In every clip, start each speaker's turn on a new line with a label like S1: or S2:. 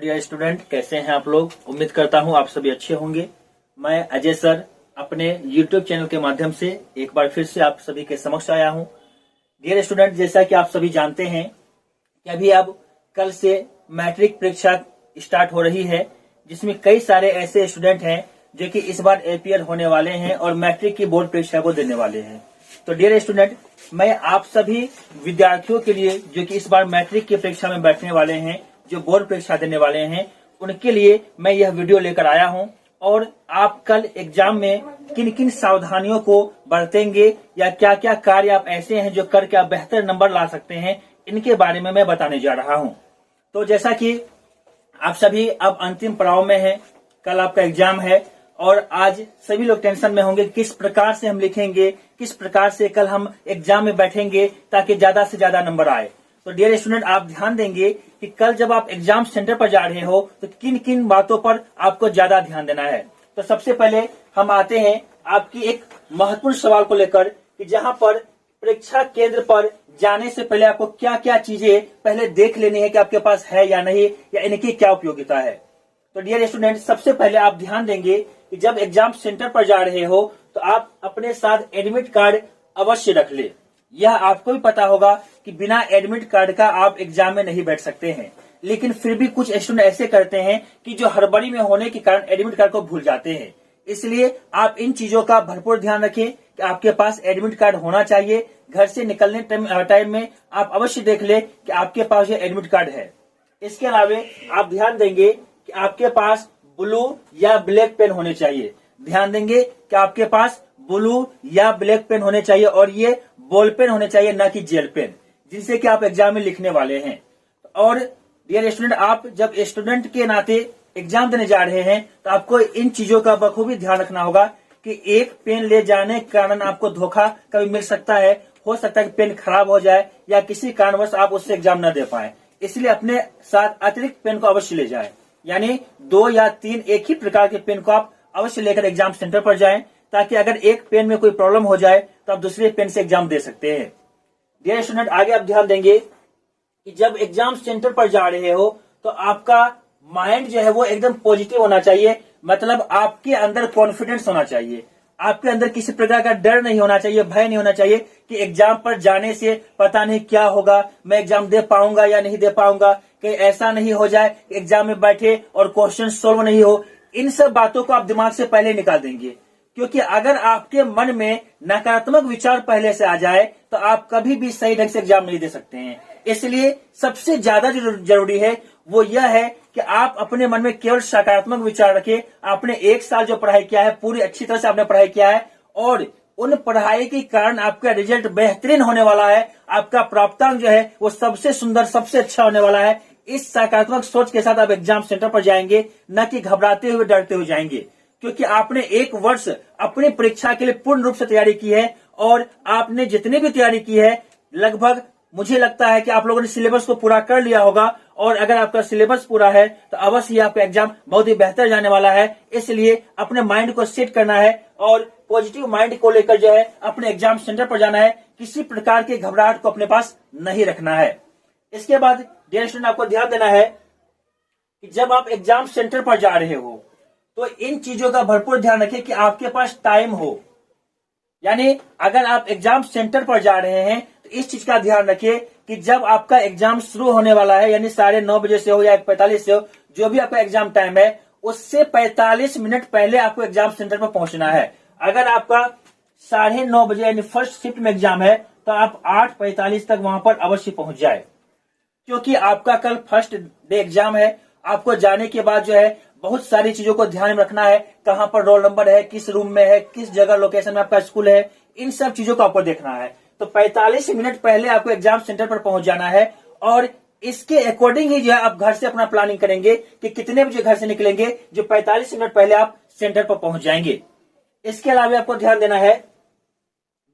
S1: Dear student, कैसे हैं आप लोग। उम्मीद करता हूं आप सभी अच्छे होंगे। मैं अजय सर अपने YouTube चैनल के माध्यम से एक बार फिर से आप सभी के समक्ष आया हूं। डियर स्टूडेंट, जैसा कि आप सभी जानते हैं कि अभी अब कल से मैट्रिक परीक्षा स्टार्ट हो रही है, जिसमें कई सारे ऐसे स्टूडेंट हैं जो कि इस बार अपीयर होने वाले हैं और मैट्रिक की बोर्ड परीक्षा को देने वाले हैं। तो डियर स्टूडेंट, मैं आप सभी विद्यार्थियों के लिए जो कि इस बार मैट्रिक की परीक्षा में बैठने वाले हैं, जो बोर्ड परीक्षा देने वाले हैं, उनके लिए मैं यह वीडियो लेकर आया हूं। और आप कल एग्जाम में किन किन सावधानियों को बरतेंगे या क्या क्या कार्य आप ऐसे हैं जो करके आप बेहतर नंबर ला सकते हैं, इनके बारे में मैं बताने जा रहा हूं। तो जैसा कि आप सभी अब अंतिम पड़ाव में हैं, कल आपका एग्जाम है और आज सभी लोग टेंशन में होंगे किस प्रकार से हम लिखेंगे, किस प्रकार से कल हम एग्जाम में बैठेंगे ताकि ज्यादा से ज्यादा नंबर आए। तो डियर स्टूडेंट, आप ध्यान देंगे कि कल जब आप एग्जाम सेंटर पर जा रहे हो तो किन किन बातों पर आपको ज्यादा ध्यान देना है। तो सबसे पहले हम आते हैं आपकी एक महत्वपूर्ण सवाल को लेकर कि जहां पर परीक्षा केंद्र पर जाने से पहले आपको क्या क्या चीजें पहले देख लेनी है कि आपके पास है या नहीं, या इनकी क्या उपयोगिता है। तो डियर स्टूडेंट, सबसे पहले आप ध्यान देंगे कि जब एग्जाम सेंटर पर जा रहे हो तो आप अपने साथ एडमिट कार्ड अवश्य रख ले। यह आपको भी पता होगा कि बिना एडमिट कार्ड का आप एग्जाम में नहीं बैठ सकते हैं, लेकिन फिर भी कुछ स्टूडेंट ऐसे करते हैं कि जो हड़बड़ी में होने के कारण एडमिट कार्ड को भूल जाते हैं। इसलिए आप इन चीजों का भरपूर ध्यान रखें कि आपके पास एडमिट कार्ड होना चाहिए। घर से निकलने टाइम में आप अवश्य देख ले कि आपके पास ये एडमिट कार्ड है। इसके अलावा आप ध्यान देंगे कि आपके पास ब्लू या ब्लैक पेन होने चाहिए। ध्यान देंगे कि आपके पास ब्लू या ब्लैक पेन होने चाहिए और ये बॉल पेन होने चाहिए, ना कि जेल पेन, जिनसे कि आप एग्जाम में लिखने वाले हैं। और डियर स्टूडेंट, आप जब स्टूडेंट के नाते एग्जाम देने जा रहे हैं तो आपको इन चीजों का बखूबी ध्यान रखना होगा कि एक पेन ले जाने के कारण आपको धोखा कभी मिल सकता है। हो सकता है कि पेन खराब हो जाए या किसी कारणवश आप उससे एग्जाम न दे पाए। इसलिए अपने साथ अतिरिक्त पेन को अवश्य ले जाएं, यानी 2 या 3 एक ही प्रकार के पेन को आप अवश्य लेकर एग्जाम सेंटर पर जाएं, ताकि अगर एक पेन में कोई प्रॉब्लम हो जाए तो आप दूसरे पेन से एग्जाम दे सकते हैं। डियर स्टूडेंट, आगे आप ध्यान देंगे कि जब एग्जाम सेंटर पर जा रहे हो तो आपका माइंड जो है वो एकदम पॉजिटिव होना चाहिए। मतलब आपके अंदर कॉन्फिडेंस होना चाहिए, आपके अंदर किसी प्रकार का डर नहीं होना चाहिए, भय नहीं होना चाहिए कि एग्जाम पर जाने से पता नहीं क्या होगा, मैं एग्जाम दे पाऊंगा या नहीं दे पाऊंगा, कहीं ऐसा नहीं हो जाए एग्जाम में बैठे और क्वेश्चन सोल्व नहीं हो। इन सब बातों को आप दिमाग से पहले निकाल देंगे, क्योंकि अगर आपके मन में नकारात्मक विचार पहले से आ जाए तो आप कभी भी सही ढंग से एग्जाम नहीं दे सकते हैं। इसलिए सबसे ज्यादा जो जरूरी है वो यह है कि आप अपने मन में केवल सकारात्मक विचार रखें। आपने 1 साल जो पढ़ाई किया है पूरी अच्छी तरह से आपने पढ़ाई किया है और उन पढ़ाई के कारण आपका रिजल्ट बेहतरीन होने वाला है। आपका प्राप्तांक जो है वो सबसे सुंदर, सबसे अच्छा होने वाला है। इस सकारात्मक सोच के साथ आप एग्जाम सेंटर पर जाएंगे, न कि घबराते हुए, डरते हुए जाएंगे, क्योंकि आपने 1 वर्ष अपनी परीक्षा के लिए पूर्ण रूप से तैयारी की है और आपने जितनी भी तैयारी की है लगभग मुझे लगता है कि आप लोगों ने सिलेबस को पूरा कर लिया होगा। और अगर आपका सिलेबस पूरा है तो अवश्य ही आपका एग्जाम बहुत ही बेहतर जाने वाला है। इसलिए अपने माइंड को सेट करना है और पॉजिटिव माइंड को लेकर जो है अपने एग्जाम सेंटर पर जाना है। किसी प्रकार की घबराहट को अपने पास नहीं रखना है। इसके बाद डियर स्टूडेंट, आपको ध्यान देना है कि जब आप एग्जाम सेंटर पर जा रहे हो तो इन चीजों का भरपूर ध्यान रखें कि आपके पास टाइम हो। यानी अगर आप एग्जाम सेंटर पर जा रहे हैं तो इस चीज का ध्यान रखिए कि जब आपका एग्जाम शुरू होने वाला है, यानी 9:30 बजे से हो या 1:45 से हो, जो भी आपका एग्जाम टाइम है, उससे 45 मिनट पहले आपको एग्जाम सेंटर पर पहुंचना है। अगर आपका 9:30 बजे यानी फर्स्ट शिफ्ट में एग्जाम है तो आप 8:45 तक वहां पर अवश्य पहुंच जाए, क्योंकि आपका कल फर्स्ट डे एग्जाम है। आपको जाने के बाद जो है बहुत सारी चीजों को ध्यान में रखना है, कहां पर रोल नंबर है, किस रूम में है, किस जगह लोकेशन में आपका स्कूल है, इन सब चीजों को आपको देखना है। तो 45 मिनट पहले आपको एग्जाम सेंटर पर पहुंच जाना है और इसके अकॉर्डिंग ही जो है आप घर से अपना प्लानिंग करेंगे कि कितने बजे घर से निकलेंगे, जो 45 मिनट पहले आप सेंटर पर पहुंच जाएंगे। इसके अलावा आपको ध्यान देना है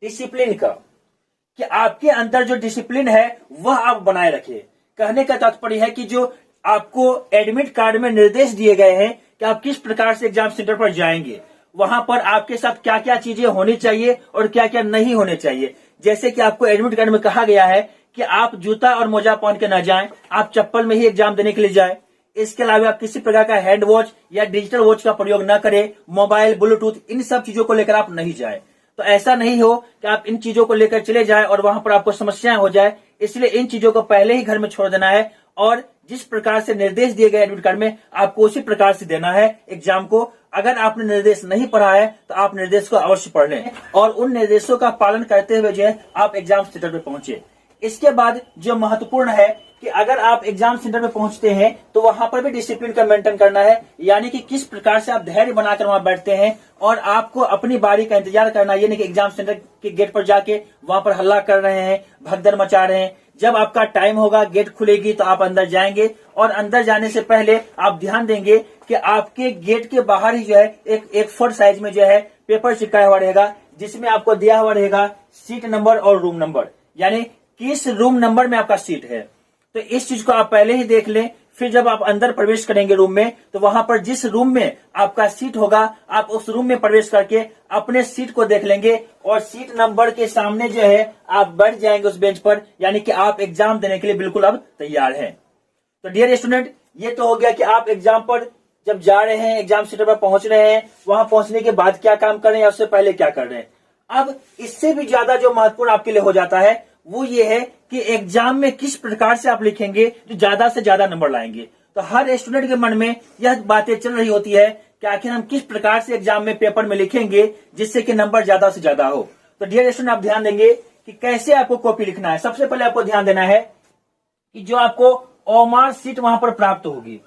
S1: डिसिप्लिन का, कि आपके अंदर जो डिसिप्लिन है वह आप बनाए रखिए। कहने का तात्पर्य है कि जो आपको एडमिट कार्ड में निर्देश दिए गए हैं कि आप किस प्रकार से एग्जाम सेंटर पर जाएंगे, वहां पर आपके साथ क्या क्या चीजें होनी चाहिए और क्या क्या नहीं होने चाहिए। जैसे कि आपको एडमिट कार्ड में कहा गया है कि आप जूता और मोजा पहन के न जाएं, आप चप्पल में ही एग्जाम देने के लिए जाएं। इसके अलावा आप किसी प्रकार का हैंड वॉच या डिजिटल वॉच का प्रयोग न करें। मोबाइल, ब्लूटूथ, इन सब चीजों को लेकर आप नहीं जाए। तो ऐसा नहीं हो कि आप इन चीजों को लेकर चले जाए और वहां पर आपको समस्याएं हो जाए। इसलिए इन चीजों को पहले ही घर में छोड़ देना है और जिस प्रकार से निर्देश दिए गए एडमिट कार्ड में आपको उसी प्रकार से देना है एग्जाम को। अगर आपने निर्देश नहीं पढ़ा है तो आप निर्देश को अवश्य पढ़ लें और उन निर्देशों का पालन करते हुए जो है आप एग्जाम सेंटर पे पहुंचे। इसके बाद जो महत्वपूर्ण है कि अगर आप एग्जाम सेंटर में पहुंचते हैं तो वहां पर भी डिसिप्लिन का मेंटेन करना है, यानी कि किस प्रकार से आप धैर्य बनाकर वहां बैठते हैं और आपको अपनी बारी का इंतजार करना। ये नहीं कि एग्जाम सेंटर के गेट पर जाके वहां पर हल्ला कर रहे हैं, भगदड़ मचा रहे हैं। जब आपका टाइम होगा, गेट खुलेगी तो आप अंदर जाएंगे और अंदर जाने से पहले आप ध्यान देंगे कि आपके गेट के बाहर ही जो है एक फुट साइज में जो है पेपर चिपकाया हुआ रहेगा, जिसमें आपको दिया हुआ रहेगा सीट नंबर और रूम नंबर, यानी किस रूम नंबर में आपका सीट है। तो इस चीज को आप पहले ही देख लें। फिर जब आप अंदर प्रवेश करेंगे रूम में तो वहां पर जिस रूम में आपका सीट होगा आप उस रूम में प्रवेश करके अपने सीट को देख लेंगे और सीट नंबर के सामने जो है आप बैठ जाएंगे उस बेंच पर, यानी कि आप एग्जाम देने के लिए बिल्कुल अब तैयार हैं। तो डियर स्टूडेंट, ये तो हो गया कि आप एग्जाम पर जब जा रहे हैं, एग्जाम सेंटर पर पहुंच रहे हैं, वहां पहुंचने के बाद क्या काम कर रहे हैं, उससे पहले क्या कर रहे हैं। अब इससे भी ज्यादा जो महत्वपूर्ण आपके लिए हो जाता है वो ये है कि एग्जाम में किस प्रकार से आप लिखेंगे जो ज्यादा से ज्यादा नंबर लाएंगे। तो हर स्टूडेंट के मन में यह बातें चल रही होती है कि आखिर हम किस प्रकार से एग्जाम में पेपर में लिखेंगे जिससे कि नंबर ज्यादा से ज्यादा हो। तो डियर स्टूडेंट, आप ध्यान देंगे कि कैसे आपको कॉपी लिखना है। सबसे पहले आपको ध्यान देना है कि जो आपको ओमार सीट वहां पर प्राप्त होगी,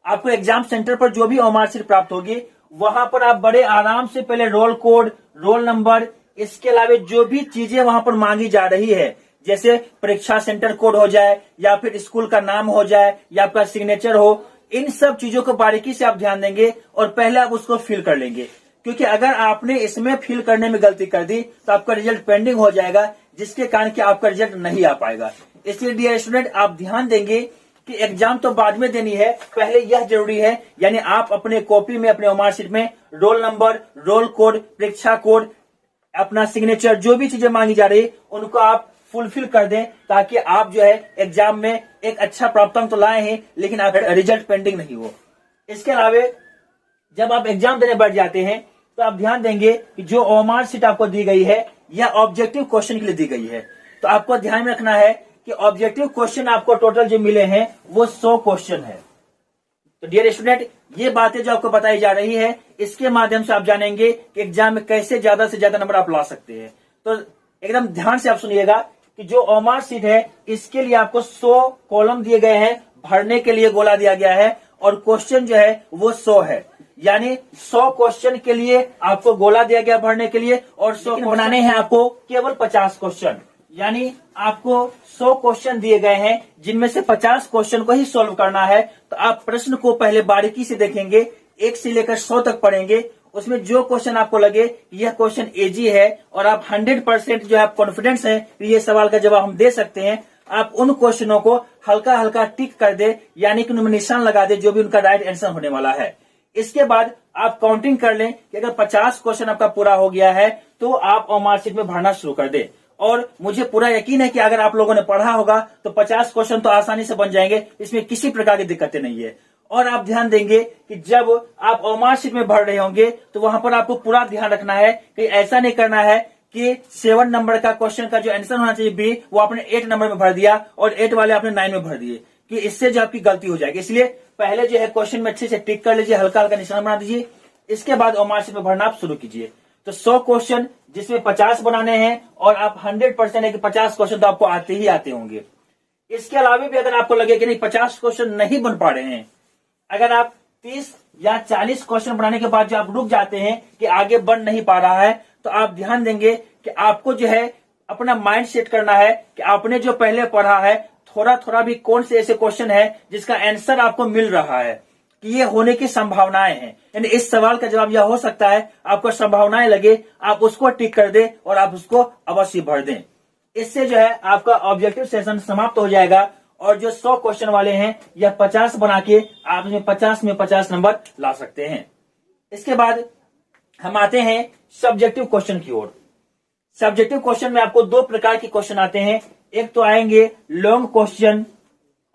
S1: आपको एग्जाम सेंटर पर जो भी ओमार सीट प्राप्त होगी वहां पर आप बड़े आराम से पहले रोल कोड, रोल नंबर, इसके अलावा जो भी चीजें वहां पर मांगी जा रही है, जैसे परीक्षा सेंटर कोड हो जाए या फिर स्कूल का नाम हो जाए या आपका सिग्नेचर हो, इन सब चीजों को बारीकी से आप ध्यान देंगे और पहले आप उसको फिल कर लेंगे। क्योंकि अगर आपने इसमें फिल करने में गलती कर दी तो आपका रिजल्ट पेंडिंग हो जाएगा, जिसके कारण कि आपका रिजल्ट नहीं आ पाएगा। इसलिए डियर स्टूडेंट, आप ध्यान देंगे कि एग्जाम तो बाद में देनी है, पहले यह जरूरी है, यानी आप अपने कॉपी में, अपने ओमार शीट में रोल नंबर, रोल कोड, परीक्षा कोड, अपना सिग्नेचर, जो भी चीजें मांगी जा रही उनको आप फुलफिल कर दें, ताकि आप जो है एग्जाम में एक अच्छा प्राप्तांक तो लाए हैं लेकिन आप रिजल्ट पेंडिंग नहीं हो। इसके अलावा जब आप एग्जाम देने बैठ जाते हैं तो आप ध्यान देंगे कि जो ओमार शीट आपको दी गई है यह ऑब्जेक्टिव क्वेश्चन के लिए दी गई है। तो आपको ध्यान में रखना है कि ऑब्जेक्टिव क्वेश्चन आपको टोटल जो मिले हैं वो 100 क्वेश्चन है। तो डियर स्टूडेंट, ये बातें जो आपको बताई जा रही है इसके माध्यम से आप जानेंगे कि एग्जाम में कैसे ज्यादा से ज्यादा नंबर आप ला सकते हैं। तो एकदम ध्यान से आप सुनिएगा कि जो ओमार शीट है इसके लिए आपको 100 कॉलम दिए गए हैं, भरने के लिए गोला दिया गया है और क्वेश्चन जो है वो 100 है, यानी 100 क्वेश्चन के लिए आपको गोला दिया गया भरने के लिए और 100 बनाने हैं आपको केवल 50 क्वेश्चन, यानी आपको 100 क्वेश्चन दिए गए हैं जिनमें से 50 क्वेश्चन को ही सॉल्व करना है। तो आप प्रश्न को पहले बारीकी से देखेंगे, 1 से लेकर 100 तक पढ़ेंगे, उसमें जो क्वेश्चन आपको लगे यह क्वेश्चन इजी है और आप 100% जो है कॉन्फिडेंस है कि ये सवाल का जवाब हम दे सकते हैं, आप उन क्वेश्चनों को हल्का हल्का टिक कर दे, यानी कि उनमें निशान लगा दे जो भी उनका राइट आंसर होने वाला है। इसके बाद आप काउंटिंग कर लें कि अगर 50 क्वेश्चन आपका पूरा हो गया है तो आप ओमार शीट में भरना शुरू कर दे। और मुझे पूरा यकीन है कि अगर आप लोगों ने पढ़ा होगा तो 50 क्वेश्चन तो आसानी से बन जाएंगे, इसमें किसी प्रकार की दिक्कतें नहीं है। और आप ध्यान देंगे कि जब आप ओमार शीट में भर रहे होंगे तो वहां पर आपको पूरा ध्यान रखना है कि ऐसा नहीं करना है कि 7 नंबर का क्वेश्चन का जो आंसर होना चाहिए बी, वो आपने 8 नंबर में भर दिया और 8 वाले आपने 9 में भर दिए, कि इससे जो आपकी गलती हो जाएगी। इसलिए पहले जो है क्वेश्चन में अच्छे से टिक कर लीजिए, हल्का हल्का निशान बना दीजिए, इसके बाद ओमार शीट में भरना आप शुरू कीजिए। तो 100 क्वेश्चन जिसमें 50 बनाने हैं और आप 100% है कि 50 क्वेश्चन तो आपको आते ही आते होंगे। इसके अलावा भी अगर आपको लगे कि नहीं 50 क्वेश्चन नहीं बन पा रहे हैं, अगर आप 30 या 40 क्वेश्चन बनाने के बाद जो आप रुक जाते हैं कि आगे बन नहीं पा रहा है, तो आप ध्यान देंगे कि आपको जो है अपना माइंड सेट करना है कि आपने जो पहले पढ़ा है थोड़ा थोड़ा भी कौन से ऐसे क्वेश्चन है जिसका आंसर आपको मिल रहा है कि ये होने की संभावनाएं हैं, यानी इस सवाल का जवाब यह हो सकता है, आपको संभावनाएं लगे आप उसको टिक कर दें और आप उसको अवश्य भर दें। इससे जो है आपका ऑब्जेक्टिव सेशन समाप्त हो जाएगा और जो 100 क्वेश्चन वाले हैं यह 50 बना के आप इसमें 50 में 50 नंबर ला सकते हैं। इसके बाद हम आते हैं सब्जेक्टिव क्वेश्चन की ओर। सब्जेक्टिव क्वेश्चन में आपको 2 प्रकार के क्वेश्चन आते हैं, एक तो आएंगे लॉन्ग क्वेश्चन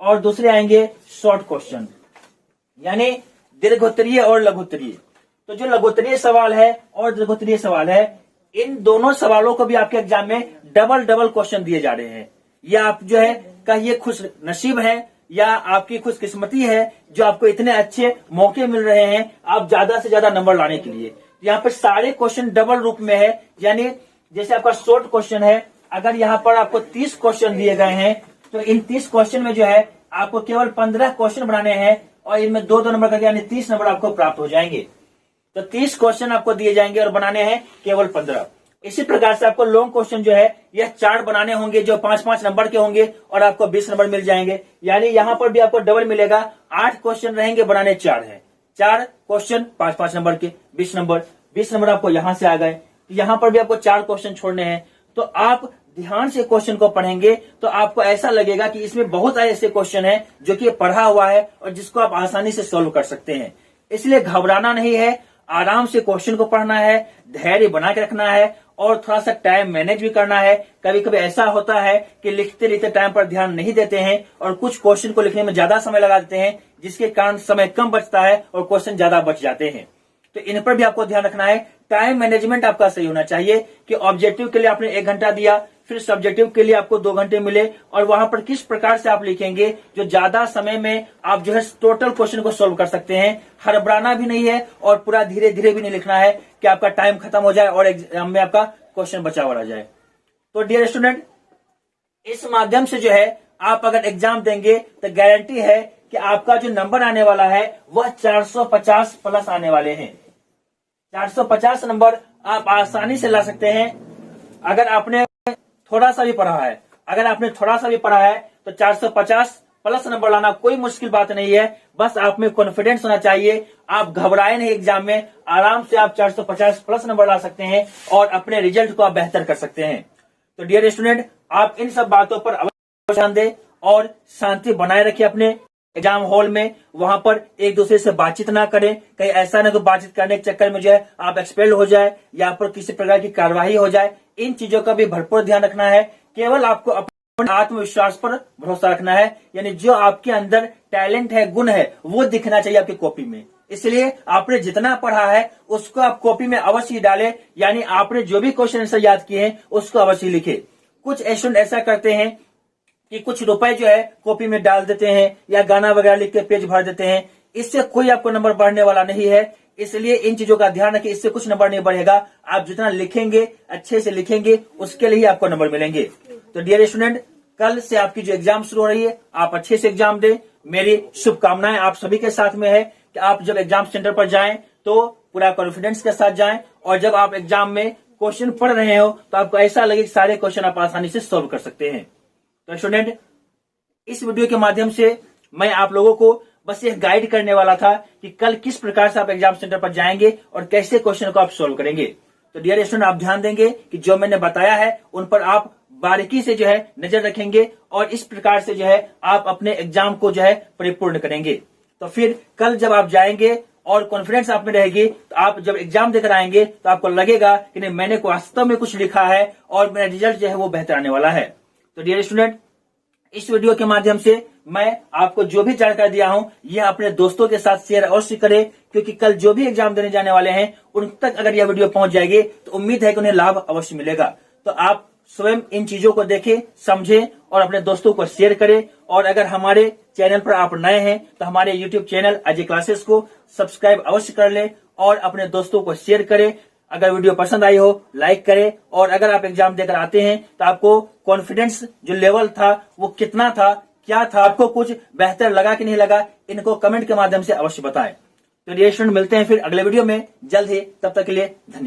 S1: और दूसरे आएंगे शॉर्ट क्वेश्चन। यानी दीर्घोत्तरीय और लघुत्तरीय। तो जो लघुत्तरीय सवाल है और दीर्घोत्तरीय सवाल है, इन दोनों सवालों को भी आपके एग्जाम में डबल डबल क्वेश्चन दिए जा रहे हैं। या आप जो है कहिए खुश नसीब है या आपकी खुशकिस्मती है जो आपको इतने अच्छे मौके मिल रहे हैं आप ज्यादा से ज्यादा नंबर लाने के लिए। यहाँ पर सारे क्वेश्चन डबल रूप में है, यानी जैसे आपका शॉर्ट क्वेश्चन है, अगर यहाँ पर आपको 30 क्वेश्चन दिए गए हैं तो इन 30 क्वेश्चन में जो है आपको केवल 15 क्वेश्चन बनाने हैं और इनमें 2-2 नंबर करके यानी 30 नंबर आपको प्राप्त हो जाएंगे। तो 30 क्वेश्चन आपको दिए जाएंगे और बनाने हैं केवल 15। इसी प्रकार से आपको लॉन्ग क्वेश्चन जो है यह 4 बनाने होंगे जो 5-5 नंबर के होंगे और आपको 20 नंबर मिल जाएंगे। यानी यहाँ पर भी आपको डबल मिलेगा, 8 क्वेश्चन रहेंगे, बनाने 4 है। 4 क्वेश्चन 5-5 नंबर के 20 नंबर, 20 नंबर आपको यहां से आ गए। यहाँ पर भी आपको 4 क्वेश्चन छोड़ने हैं। तो आप ध्यान से क्वेश्चन को पढ़ेंगे तो आपको ऐसा लगेगा कि इसमें बहुत सारे ऐसे क्वेश्चन हैं जो कि पढ़ा हुआ है और जिसको आप आसानी से सॉल्व कर सकते हैं। इसलिए घबराना नहीं है, आराम से क्वेश्चन को पढ़ना है, धैर्य बना के रखना है और थोड़ा सा टाइम मैनेज भी करना है। कभी कभी ऐसा होता है कि लिखते लिखते टाइम पर ध्यान नहीं देते हैं और कुछ क्वेश्चन को लिखने में ज्यादा समय लगा देते हैं, जिसके कारण समय कम बचता है और क्वेश्चन ज्यादा बच जाते हैं। तो इन पर भी आपको ध्यान रखना है। टाइम मैनेजमेंट आपका सही होना चाहिए कि ऑब्जेक्टिव के लिए आपने 1 घंटा दिया, फिर सब्जेक्टिव के लिए आपको 2 घंटे मिले और वहां पर किस प्रकार से आप लिखेंगे जो ज्यादा समय में आप जो है टोटल क्वेश्चन को सोल्व कर सकते हैं। हड़बड़ाना भी नहीं है और पूरा धीरे धीरे भी नहीं लिखना है कि आपका टाइम खत्म हो जाए और एग्जाम में आपका क्वेश्चन बचा हुआ रह जाए। तो डियर स्टूडेंट, इस माध्यम से जो है आप अगर एग्जाम देंगे तो गारंटी है कि आपका जो नंबर आने वाला है वह 450 प्लस आने वाले हैं। 450 नंबर आप आसानी से ला सकते हैं अगर आपने थोड़ा सा भी पढ़ा है। अगर आपने थोड़ा सा भी पढ़ा है तो 450 प्लस नंबर लाना कोई मुश्किल बात नहीं है। बस आप में कॉन्फिडेंस होना चाहिए। आप घबराए नहीं, एग्जाम में आराम से आप 450 प्लस नंबर ला सकते हैं और अपने रिजल्ट को आप बेहतर कर सकते हैं। तो डियर स्टूडेंट, आप इन सब बातों पर अवश्य ध्यान दें और शांति बनाए रखिए अपने एग्जाम हॉल में। वहां पर एक दूसरे से बातचीत ना करें, कहीं ऐसा ना तो बातचीत करने के चक्कर में जो है आप एक्सपेल हो जाए या पर किसी प्रकार की कार्रवाई हो जाए। इन चीजों का भी भरपूर ध्यान रखना है। केवल आपको अपने आत्मविश्वास पर भरोसा रखना है, यानी जो आपके अंदर टैलेंट है, गुण है, वो दिखना चाहिए आपकी कॉपी में। इसलिए आपने जितना पढ़ा है उसको आप कॉपी में अवश्य डालें, यानी आपने जो भी क्वेश्चन आंसर याद किए हैं उसको अवश्य लिखे। कुछ स्टूडेंट ऐसा करते हैं कि कुछ रुपए जो है कॉपी में डाल देते हैं या गाना वगैरह लिख के पेज भर देते हैं। इससे कोई आपको नंबर बढ़ने वाला नहीं है। इसलिए इन चीजों का ध्यान रखिए, इससे कुछ नंबर नहीं बढ़ेगा। आप जितना लिखेंगे, अच्छे से लिखेंगे, उसके लिए ही आपको नंबर मिलेंगे। तो डियर स्टूडेंट, कल से आपकी जो एग्जाम शुरू हो रही है आप अच्छे से एग्जाम दें। मेरी शुभकामनाएं आप सभी के साथ में है कि आप जब एग्जाम सेंटर पर जाएं तो पूरा कॉन्फिडेंस के साथ जाएं और जब आप एग्जाम में क्वेश्चन पढ़ रहे हो तो आपको ऐसा लगे कि सारे क्वेश्चन आप आसानी से सोल्व कर सकते हैं। तो स्टूडेंट, इस वीडियो के माध्यम से मैं आप लोगों को बस ये गाइड करने वाला था कि कल किस प्रकार से आप एग्जाम सेंटर पर जाएंगे और कैसे क्वेश्चन को आप सोल्व करेंगे। तो डियर स्टूडेंट, आप ध्यान देंगे कि जो मैंने बताया है उन पर आप बारीकी से जो है नजर रखेंगे और इस प्रकार से जो है आप अपने एग्जाम को जो है परिपूर्ण करेंगे। तो फिर कल जब आप जाएंगे और कॉन्फिडेंस आप में रहेगी तो आप जब एग्जाम देकर आएंगे तो आपको लगेगा कि नहीं, मैंने वास्तव में कुछ लिखा है और मेरा रिजल्ट जो है वो बेहतर आने वाला है। तो डियर स्टूडेंट, इस वीडियो के माध्यम से मैं आपको जो भी जानकारी दिया हूं यह अपने दोस्तों के साथ शेयर अवश्य करें, क्योंकि कल जो भी एग्जाम देने जाने वाले हैं उन तक अगर यह वीडियो पहुंच जाएगी तो उम्मीद है कि उन्हें लाभ अवश्य मिलेगा। तो आप स्वयं इन चीजों को देखें, समझें और अपने दोस्तों को शेयर करें। और अगर हमारे चैनल पर आप नए हैं तो हमारे यूट्यूब चैनल अजय क्लासेस को सब्सक्राइब अवश्य कर लें और अपने दोस्तों को शेयर करें। अगर वीडियो पसंद आई हो लाइक करें और अगर आप एग्जाम देकर आते हैं तो आपको कॉन्फिडेंस जो लेवल था वो कितना था, क्या था, आपको कुछ बेहतर लगा कि नहीं लगा, इनको कमेंट के माध्यम से अवश्य बताएं। तो डियर स्टूडेंट, मिलते हैं फिर अगले वीडियो में जल्द ही। तब तक के लिए धन्यवाद।